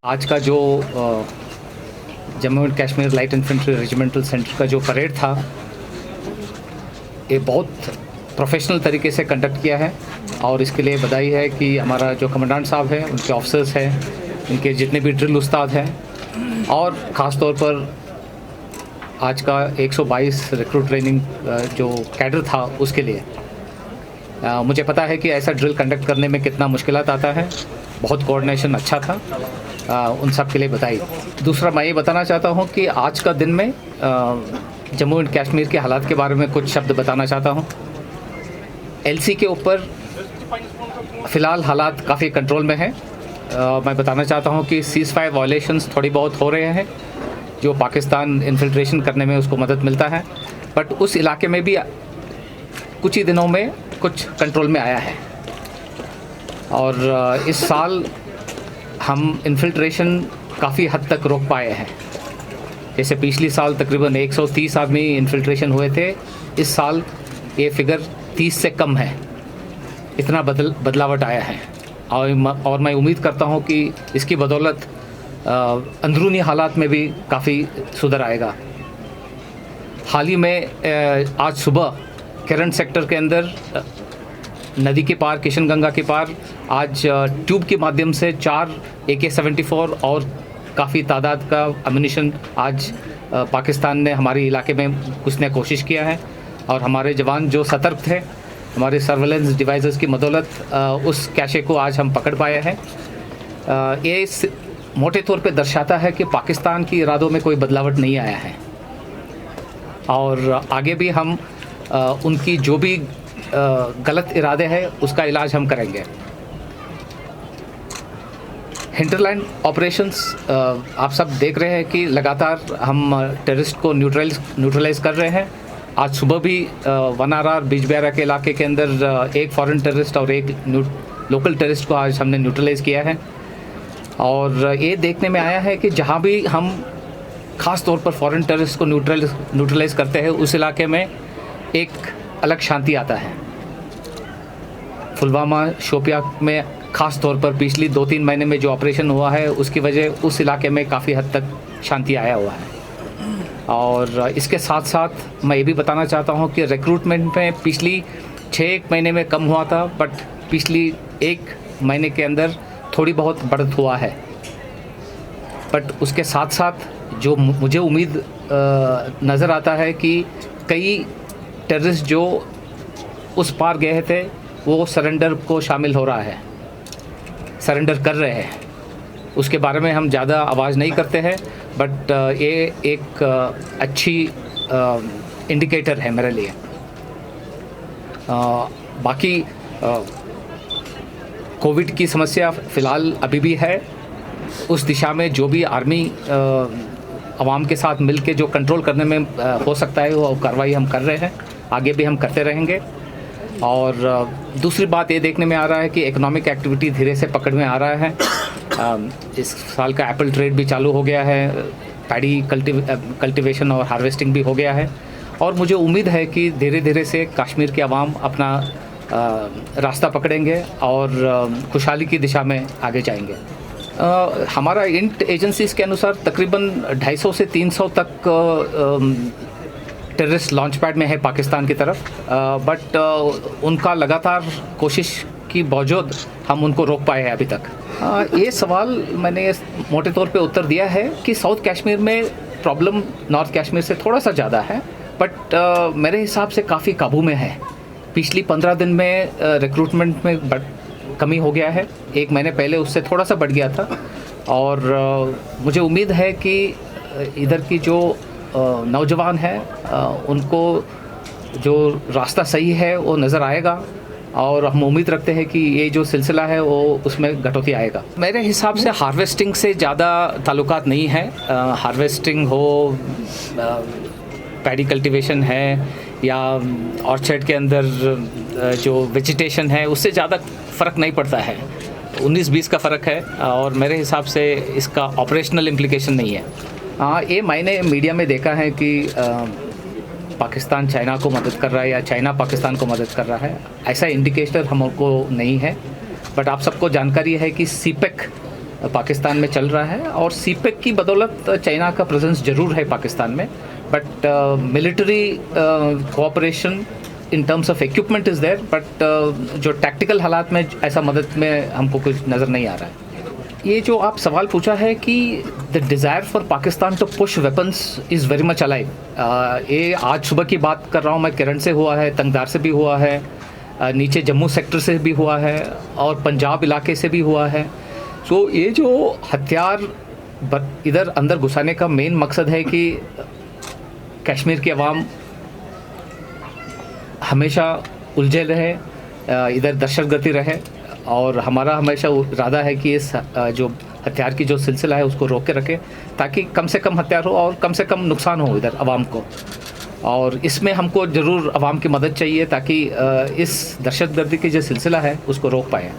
आज का जो Jammu and Kashmir light infantry regimental centre का जो परेड था, ये बहुत प्रोफेशनल तरीके से कंडक्ट किया है और इसके लिए बधाई है कि हमारा जो कमांडेंट साहब है, उनके ऑफिसर्स हैं, उनके जितने भी ड्रिल उस्ताद हैं और ख़ास तौर पर आज का 122 रिक्रूट ट्रेनिंग जो कैडर था उसके लिए। मुझे पता है कि ऐसा ड्रिल कंडक्ट करने में कितना मुश्किलात आता है, बहुत कोऑर्डिनेशन अच्छा था, उन सब के लिए बधाई। दूसरा मैं ये बताना चाहता हूँ कि आज का दिन में जम्मू एंड कश्मीर के हालात के बारे में कुछ शब्द बताना चाहता हूँ। एलसी के ऊपर फ़िलहाल हालात काफ़ी कंट्रोल में हैं। मैं बताना चाहता हूँ कि सीज़ फायर वायलेशंस थोड़ी बहुत हो रहे हैं, जो पाकिस्तान इन्फिल्ट्रेशन करने में उसको मदद मिलता है, बट उस इलाके में भी कुछ ही दिनों में कुछ कंट्रोल में आया है। और इस साल हम इन्फिल्ट्रेशन काफ़ी हद तक रोक पाए हैं। जैसे पिछली साल तकरीबन 130 आदमी इन्फिल्ट्रेशन हुए थे, इस साल ये फिगर 30 से कम है। इतना बदलावट आया है और मैं उम्मीद करता हूँ कि इसकी बदौलत अंदरूनी हालात में भी काफ़ी सुधार आएगा। हाल ही में आज सुबह केरन सेक्टर के अंदर नदी के पार, किशनगंगा के पार, आज ट्यूब के माध्यम से 4 AK-74 और काफ़ी तादाद का अम्यूनिशन आज पाकिस्तान ने हमारे इलाके में घुसने की कोशिश किया है और हमारे जवान जो सतर्क थे, हमारे सर्वेलेंस डिवाइसेस की बदौलत उस कैशे को आज हम पकड़ पाए हैं। ये मोटे तौर पे दर्शाता है कि पाकिस्तान की इरादों में कोई बदलावट नहीं आया है और आगे भी हम उनकी जो भी गलत इरादे हैं उसका इलाज हम करेंगे। हिंटरलैंड ऑपरेशंस आप सब देख रहे हैं कि लगातार हम टेररिस्ट को न्यूट्रलाइज कर रहे हैं। आज सुबह भी वनारार बिजबेहरा के इलाके के अंदर एक फॉरेन टेररिस्ट और एक लोकल टेररिस्ट को आज हमने न्यूट्रलाइज किया है और ये देखने में आया है कि जहाँ भी हम ख़ास तौर पर फॉरेन टेररिस्ट को न्यूट्रलाइज करते हैं उस इलाके में एक अलग शांति आता है। पुलवामा, शोपिया में ख़ास तौर पर पिछली 2-3 महीने में जो ऑपरेशन हुआ है उसकी वजह उस इलाके में काफ़ी हद तक शांति आया हुआ है। और इसके साथ साथ मैं ये भी बताना चाहता हूँ कि रिक्रूटमेंट में पिछली 6 महीने में कम हुआ था, बट पिछली 1 महीने के अंदर थोड़ी बहुत बढ़त हुआ है। बट उसके साथ साथ जो मुझे उम्मीद नज़र आता है कि कई टेररिस्ट जो उस पार गए थे वो सरेंडर को शामिल हो रहा है, सरेंडर कर रहे हैं। उसके बारे में हम ज़्यादा आवाज़ नहीं करते हैं, बट ये एक अच्छी इंडिकेटर है मेरे लिए। बाकी कोविड की समस्या फ़िलहाल अभी भी है। उस दिशा में जो भी आर्मी आवाम के साथ मिल के जो कंट्रोल करने में हो सकता है वो कार्रवाई हम कर रहे हैं, आगे भी हम करते रहेंगे। और दूसरी बात ये देखने में आ रहा है कि इकोनॉमिक एक्टिविटी धीरे से पकड़ में आ रहा है। इस साल का एप्पल ट्रेड भी चालू हो गया है, पैडी कल्टीवेशन और हार्वेस्टिंग भी हो गया है और मुझे उम्मीद है कि धीरे धीरे से कश्मीर के अवाम अपना रास्ता पकड़ेंगे और खुशहाली की दिशा में आगे जाएंगे। हमारा इंट एजेंसीज़ के अनुसार तकरीबन 250 से 300 तक टेररिस्ट लॉन्च पैड में है पाकिस्तान की तरफ, बट उनका लगातार कोशिश की बावजूद हम उनको रोक पाए हैं अभी तक। ये सवाल मैंने मोटे तौर पे उत्तर दिया है कि साउथ कश्मीर में प्रॉब्लम नॉर्थ कश्मीर से थोड़ा सा ज़्यादा है, बट मेरे हिसाब से काफ़ी काबू में है। पिछली 15 दिन में रिक्रूटमेंट में कमी हो गया है, 1 महीने पहले उससे थोड़ा सा बढ़ गया था और मुझे उम्मीद है कि इधर की जो नौजवान हैं उनको जो रास्ता सही है वो नज़र आएगा और हम उम्मीद रखते हैं कि ये जो सिलसिला है वो उसमें कटौती आएगा। मेरे हिसाब से हार्वेस्टिंग से ज़्यादा ताल्लुकात नहीं है। हार्वेस्टिंग हो, पैडी कल्टीवेशन है या ऑर्चर्ड के अंदर जो वेजिटेशन है, उससे ज़्यादा फ़र्क नहीं पड़ता है। 19-20 का फ़र्क है और मेरे हिसाब से इसका ऑपरेशनल इम्प्लीकेशन नहीं है। हाँ, ये मैंने मीडिया में देखा है कि पाकिस्तान चाइना को मदद कर रहा है या चाइना पाकिस्तान को मदद कर रहा है, ऐसा इंडिकेटर हमको नहीं है। बट आप सबको जानकारी है कि सीपेक पाकिस्तान में चल रहा है और सीपेक की बदौलत चाइना का प्रेजेंस ज़रूर है पाकिस्तान में, but military cooperation in terms of equipment is there, but जो टैक्टिकल हालात में ऐसा मदद में हमको कुछ नज़र नहीं आ रहा है। ये जो आप सवाल पूछा है कि the desire for Pakistan to push weapons is very much alive, ये आज सुबह की बात कर रहा हूँ मैं, किरण से हुआ है, तंगदार से भी हुआ है, नीचे जम्मू सेक्टर से भी हुआ है और पंजाब इलाके से भी हुआ है। तो ये जो हथियार इधर अंदर घुसाने का मेन मकसद है कि कश्मीर की आवाम हमेशा उलझे रहे, इधर दहशतगर्दी रहे, और हमारा हमेशा इरादा है कि इस जो हथियार की जो सिलसिला है उसको रोक के रखें ताकि कम से कम हथियार हो और कम से कम नुकसान हो इधर आवाम को। और इसमें हमको ज़रूर आवाम की मदद चाहिए ताकि इस दहशतगर्दी की जो सिलसिला है उसको रोक पाएँ।